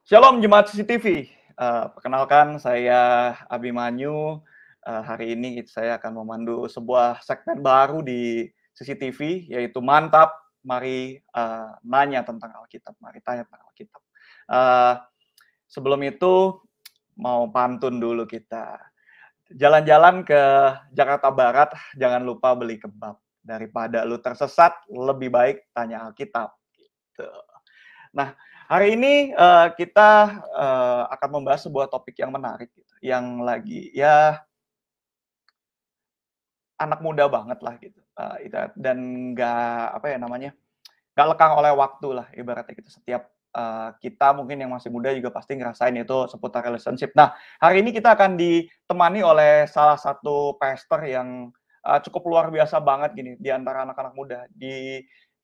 Shalom Jemaat CCTV. Perkenalkan saya Abimanyu. Hari ini saya akan memandu sebuah segmen baru di CCTV, yaitu Mantap, Mari Nanya tentang Alkitab, Mari Tanya tentang Alkitab. Sebelum itu, mau pantun dulu kita. Jalan-jalan ke Jakarta Barat, jangan lupa beli kebab. Daripada lu tersesat, lebih baik tanya Alkitab. Gitu. Nah, hari ini kita akan membahas sebuah topik yang menarik, gitu, yang lagi ya anak muda banget lah gitu, dan nggak apa ya namanya, nggak lekang oleh waktu lah ibaratnya gitu. Setiap kita mungkin yang masih muda juga pasti ngerasain itu seputar relationship. Nah, hari ini kita akan ditemani oleh salah satu pastor yang cukup luar biasa banget gini di antara anak-anak muda.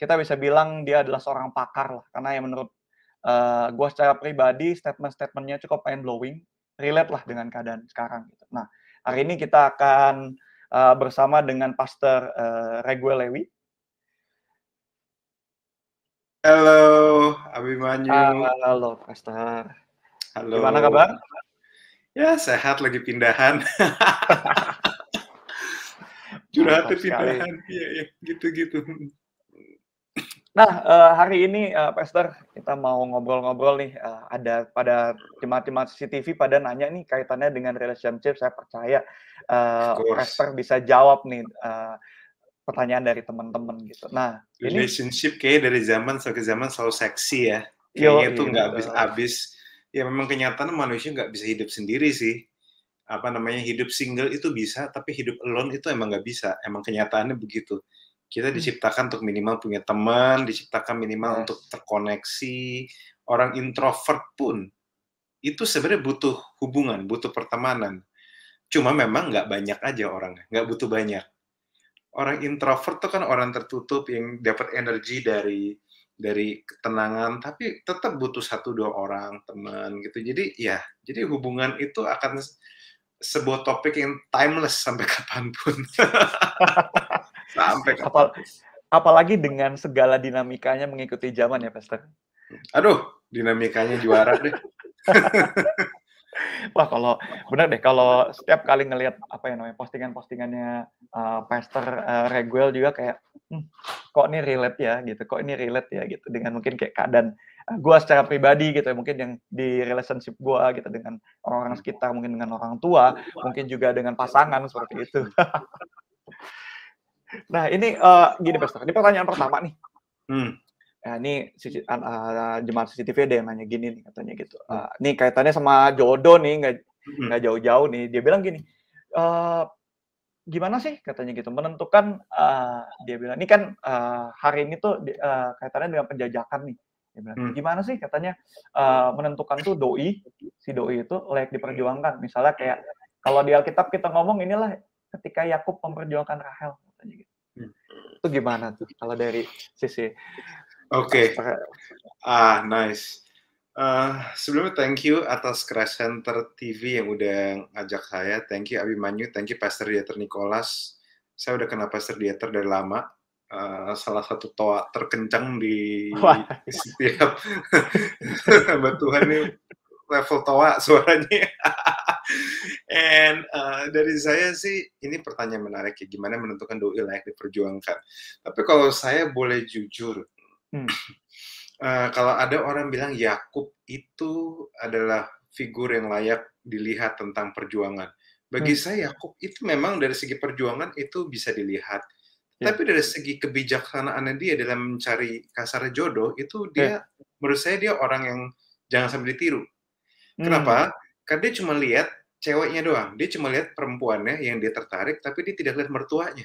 Kita bisa bilang dia adalah seorang pakar lah, karena yang menurut gue secara pribadi statement-statementnya cukup mind blowing, relate lah dengan keadaan sekarang gitu. Nah, hari ini kita akan bersama dengan Pastor Reguel Lewi. Halo, Abimanyu. Halo, Pastor. Halo. Gimana kabar? Ya, sehat lagi pindahan. Curhatnya pindahan. Iya, gitu-gitu. Nah, hari ini Pastor, kita mau ngobrol-ngobrol nih, ada pada jemaat-jemaat CCTV pada nanya nih kaitannya dengan relationship. Saya percaya Pastor bisa jawab nih pertanyaan dari teman-teman gitu. Nah, relationship kayak dari zaman ke zaman selalu seksi ya. Kayaknya iya, itu nggak habis-habis. Ya memang kenyataan manusia nggak bisa hidup sendiri sih. Hidup single itu bisa, tapi hidup alone itu emang nggak bisa. Emang kenyataannya begitu. Kita diciptakan untuk minimal punya teman, diciptakan minimal untuk terkoneksi. Orang introvert pun itu sebenarnya butuh hubungan, butuh pertemanan. Cuma memang nggak banyak aja orangnya, nggak butuh banyak. Orang introvert tuh kan orang tertutup yang dapat energi dari ketenangan, tapi tetap butuh 1-2 orang teman gitu. Jadi hubungan itu akan sebuah topik yang timeless sampai kapanpun. Sampai kapanpun. Apalagi dengan segala dinamikanya mengikuti zaman ya, Pastor. Aduh, dinamikanya juara deh. Wah, benar deh, kalau setiap kali ngelihat apa ya namanya postingan-postingannya Pastor Reguel juga kayak kok ini relate ya gitu dengan mungkin kayak keadaan gue secara pribadi gitu ya, mungkin yang di relationship gue gitu dengan orang-orang sekitar, mungkin dengan orang tua, mungkin juga dengan pasangan seperti itu. Nah, ini gini Pastor, ini pertanyaan pertama nih. Nah, ini jemaat CCTV ada yang nanya gini nih katanya gitu. Nih kaitannya sama jodoh nih, nggak jauh-jauh nih. Dia bilang gini, gimana sih katanya gitu menentukan, dia bilang ini kan hari ini tuh kaitannya dengan penjajakan nih. Dia bilang, gimana sih katanya menentukan tuh si doi itu layak diperjuangkan. Misalnya kayak kalau di Alkitab kita ngomong inilah ketika Yakub memperjuangkan Rahel katanya gitu. Itu gimana tuh kalau dari sisi Oke. Nice. Sebelumnya thank you atas Crash Center TV yang udah ngajak saya. Thank you Abimanyu, thank you Pastor Dieter Nicholas. Saya udah kenal Pastor Dieter dari lama. Salah satu toa terkencang di setiap hamba Tuhan ini level toa suaranya. And dari saya sih ini pertanyaan menarik ya, gimana menentukan doi layak diperjuangkan. Tapi kalau saya boleh jujur, kalau ada orang bilang Yakub itu adalah figur yang layak dilihat tentang perjuangan. Bagi saya Yakub itu memang dari segi perjuangan itu bisa dilihat. Tapi dari segi kebijaksanaannya dia dalam mencari kasar jodoh itu dia menurut saya dia orang yang jangan sampai ditiru. Kenapa? Karena dia cuma lihat ceweknya doang. Dia cuma lihat perempuannya yang dia tertarik, tapi dia tidak lihat mertuanya.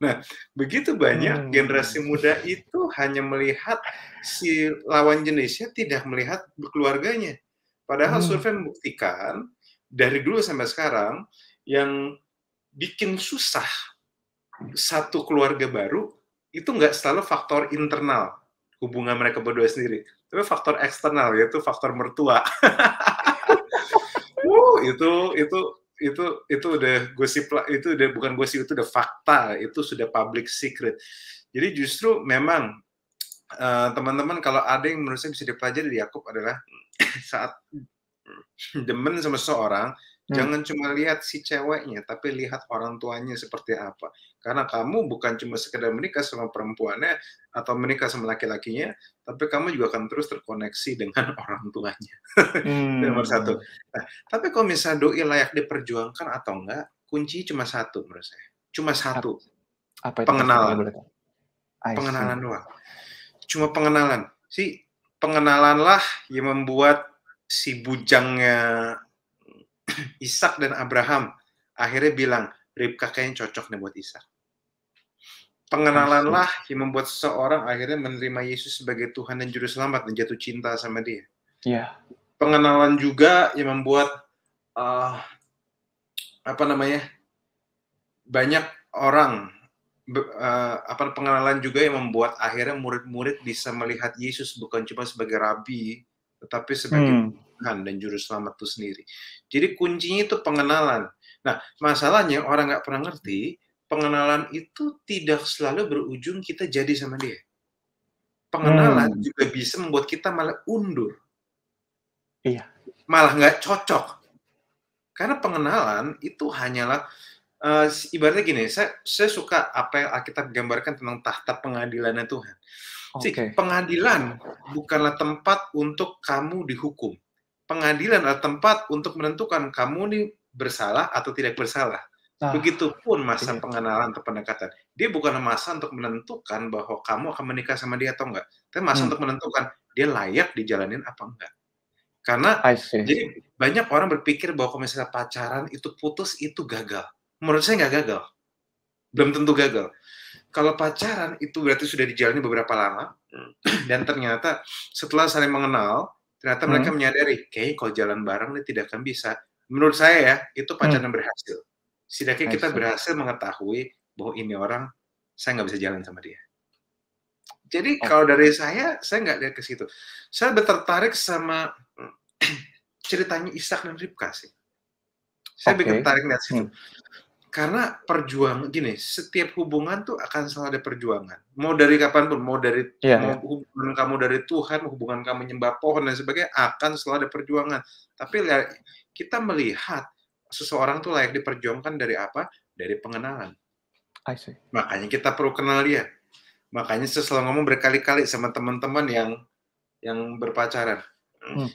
Nah, begitu banyak generasi muda itu hanya melihat si lawan jenisnya, tidak melihat keluarganya. Padahal survei membuktikan dari dulu sampai sekarang yang bikin susah satu keluarga baru itu nggak selalu faktor internal hubungan mereka berdua sendiri, tapi faktor eksternal, yaitu faktor mertua. Itu udah gosip, itu udah bukan gosip, itu udah fakta, itu sudah public secret. Jadi justru memang teman-teman, kalau ada yang menurut saya bisa dipelajari di Yakub adalah saat demen sama seseorang, jangan cuma lihat si ceweknya, tapi lihat orang tuanya seperti apa. Karena kamu bukan cuma sekedar menikah sama perempuannya atau menikah sama laki-lakinya, tapi kamu juga akan terus terkoneksi dengan orang tuanya. Itu nomor satu. Nah, tapi kalau misalnya doi layak diperjuangkan atau enggak, kuncinya cuma satu menurut saya. Cuma satu. Apa itu Pastor kalau Pengenalan. boleh tahu? Pengenalan doang. Cuma pengenalan. Pengenalanlah yang membuat si bujangnya Ishak dan Abraham akhirnya bilang, Ribka kayaknya cocok nih buat Ishak. Pengenalanlah yang membuat seseorang akhirnya menerima Yesus sebagai Tuhan dan Juru Selamat dan jatuh cinta sama dia. Iya. Pengenalan juga yang membuat banyak orang pengenalan juga yang membuat akhirnya murid-murid bisa melihat Yesus bukan cuma sebagai rabi, tetapi sebagai Tuhan dan Juru Selamat itu sendiri. Jadi kuncinya itu pengenalan. Nah, masalahnya orang nggak pernah ngerti, pengenalan itu tidak selalu berujung kita jadi sama dia. Pengenalan juga bisa membuat kita malah undur. Iya. Malah nggak cocok. Karena pengenalan itu hanyalah ibaratnya gini, saya suka apa yang Alkitab gambarkan tentang tahta pengadilannya Tuhan. Pengadilan bukanlah tempat untuk kamu dihukum. Pengadilan adalah tempat untuk menentukan kamu ini bersalah atau tidak bersalah. Begitupun masa pengenalan atau pendekatan. Dia bukan masa untuk menentukan bahwa kamu akan menikah sama dia atau enggak. Tapi masa untuk menentukan dia layak dijalanin apa enggak. Karena jadi banyak orang berpikir bahwa kalau misalnya pacaran itu putus itu gagal. Menurut saya nggak gagal. Belum tentu gagal. Kalau pacaran itu berarti sudah dijalani beberapa lama, dan ternyata setelah saling mengenal, ternyata mereka menyadari, kayaknya kalau jalan bareng ini tidak akan bisa. Menurut saya ya, itu pacaran berhasil. Setidaknya kita berhasil mengetahui bahwa ini orang, saya nggak bisa jalan sama dia. Jadi kalau dari saya nggak lihat ke situ. Saya tertarik sama ceritanya Ishak dan Ribka sih. Saya lebih tertarik lihat situ. Karena perjuangan, gini, setiap hubungan tuh akan selalu ada perjuangan. Mau dari kapanpun, mau hubungan kamu dari Tuhan, hubungan kamu nyembah pohon dan sebagainya, akan selalu ada perjuangan. Tapi kita melihat seseorang tuh layak diperjuangkan dari apa? Dari pengenalan. Makanya kita perlu kenal dia. Makanya saya selalu ngomong berkali-kali sama teman-teman yang berpacaran.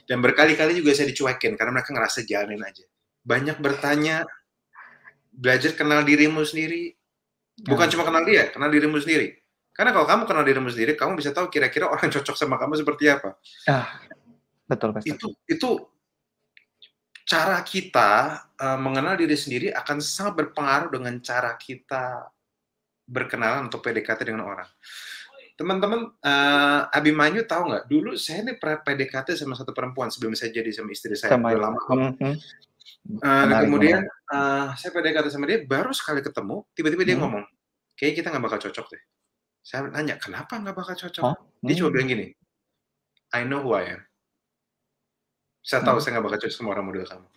Dan berkali-kali juga saya dicuekin, karena mereka ngerasa jalanin aja. Banyak bertanya, belajar kenal dirimu sendiri. Bukan cuma kenal dia, kenal dirimu sendiri. Karena kalau kamu kenal dirimu sendiri, kamu bisa tahu kira-kira orang cocok sama kamu seperti apa. Betul, Pastor. Itu cara kita mengenal diri sendiri akan sangat berpengaruh dengan cara kita berkenalan untuk PDKT dengan orang. Teman-teman, Abimanyu tahu nggak? Dulu saya ini pernah PDKT sama satu perempuan sebelum saya jadi sama istri saya. Udah lama. Kemudian saya PDKT sama dia, baru sekali ketemu, tiba-tiba dia ngomong, kayaknya kita nggak bakal cocok deh. Saya nanya, kenapa nggak bakal cocok? Dia cuma bilang gini, I know who I am. Saya tahu saya nggak bakal cocok sama orang model kamu.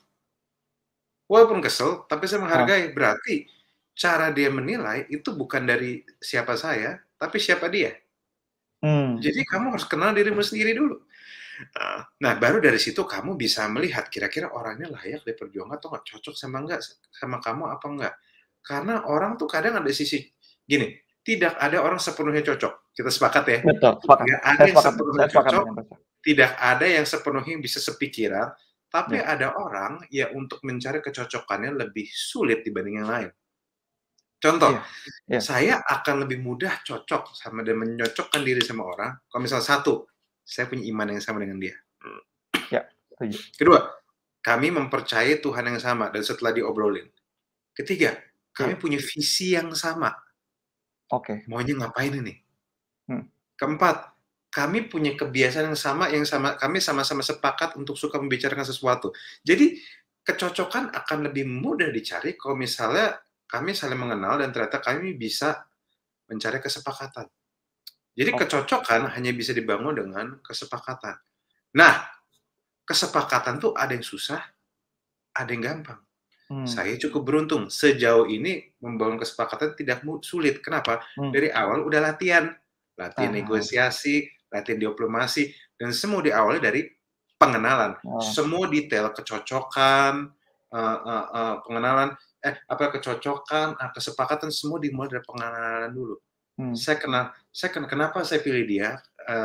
Walaupun kesel, tapi saya menghargai. Berarti cara dia menilai itu bukan dari siapa saya, tapi siapa dia. Jadi kamu harus kenal dirimu sendiri dulu. Nah, baru dari situ kamu bisa melihat kira-kira orangnya layak diperjuangkan atau nggak, cocok sama kamu apa enggak. Karena orang tuh kadang ada sisi gini, tidak ada orang sepenuhnya cocok. Kita sepakat ya? Betul, sepakat. Tidak ada yang sepenuhnya cocok, tidak ada yang sepenuhnya bisa sepikiran, tapi ada orang ya untuk mencari kecocokannya lebih sulit dibanding yang lain. Contoh, saya akan lebih mudah cocok sama dan menyocokkan diri sama orang kalau misalnya satu, saya punya iman yang sama dengan dia. Kedua, kami mempercayai Tuhan yang sama dan setelah diobrolin. Ketiga, kami punya visi yang sama. Maunya ngapain ini? Keempat, kami punya kebiasaan yang sama, kami sama-sama sepakat untuk suka membicarakan sesuatu. Jadi, kecocokan akan lebih mudah dicari kalau misalnya kami saling mengenal dan ternyata kami bisa mencari kesepakatan. Jadi kecocokan hanya bisa dibangun dengan kesepakatan. Nah, kesepakatan tuh ada yang susah, ada yang gampang. Saya cukup beruntung. Sejauh ini membangun kesepakatan tidak sulit. Kenapa? Dari awal udah latihan. latihan negosiasi, latihan diplomasi, dan semua diawali dari pengenalan. Semua detail kecocokan, pengenalan, kecocokan, kesepakatan semua dimulai dari pengenalan dulu. Saya kenapa saya pilih dia,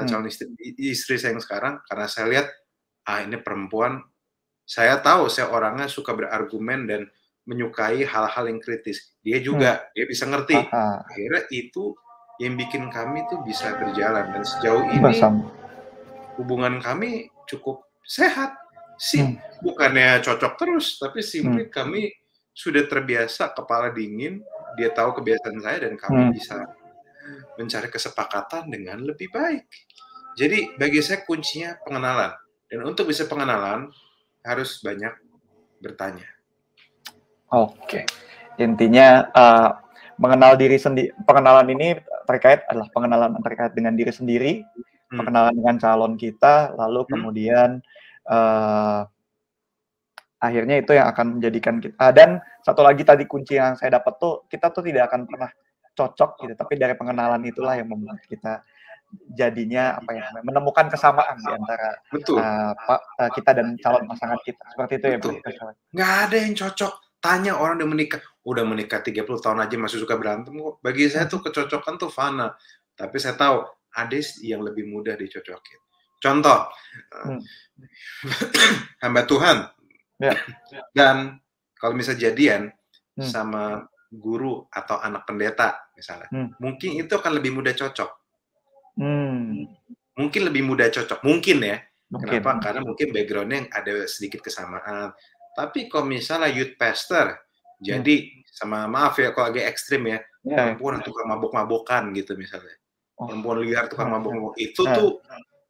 calon istri saya yang sekarang, karena saya lihat, ini perempuan, saya tahu saya orangnya suka berargumen dan menyukai hal-hal yang kritis. Dia juga, dia bisa ngerti. Akhirnya itu yang bikin kami tuh bisa berjalan, dan sejauh ini hubungan kami cukup sehat. Bukannya cocok terus, tapi simply kami sudah terbiasa kepala dingin, dia tahu kebiasaan saya, dan kami bisa mencari kesepakatan dengan lebih baik. Jadi bagi saya kuncinya pengenalan. Dan untuk bisa pengenalan, harus banyak bertanya. Oke. Intinya mengenal diri sendiri. Pengenalan ini adalah pengenalan terkait dengan diri sendiri, pengenalan dengan calon kita, lalu kemudian akhirnya itu yang akan menjadikan kita. Dan satu lagi tadi kunci yang saya dapat tuh, kita tuh tidak akan pernah cocok gitu, tapi dari pengenalan itulah yang membuat kita jadinya menemukan kesamaan di antara kita dan calon pasangan kita. Seperti itu. Betul. Ya, nggak ada yang cocok. Tanya orang udah menikah 30 tahun aja masih suka berantem kok. Bagi saya tuh kecocokan tuh fana. Tapi saya tahu ada yang lebih mudah dicocokin. Contoh, hamba Tuhan. Ya. Dan kalau misalnya jadian sama guru atau anak pendeta misalnya, mungkin itu akan lebih mudah cocok. Mungkin lebih mudah cocok, mungkin ya. Kenapa? Karena mungkin background-nya ada sedikit kesamaan. Tapi kalau misalnya youth pastor, jadi sama maaf ya kalau agak ekstrim ya, perempuan tukang mabok-mabokan gitu misalnya. Perempuan liar tukang mabok-mabok, itu tuh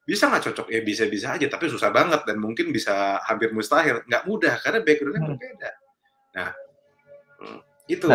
bisa nggak cocok? Ya bisa-bisa aja, tapi susah banget dan mungkin bisa hampir mustahil. Nggak mudah, karena background-nya berbeda. Nah, itu.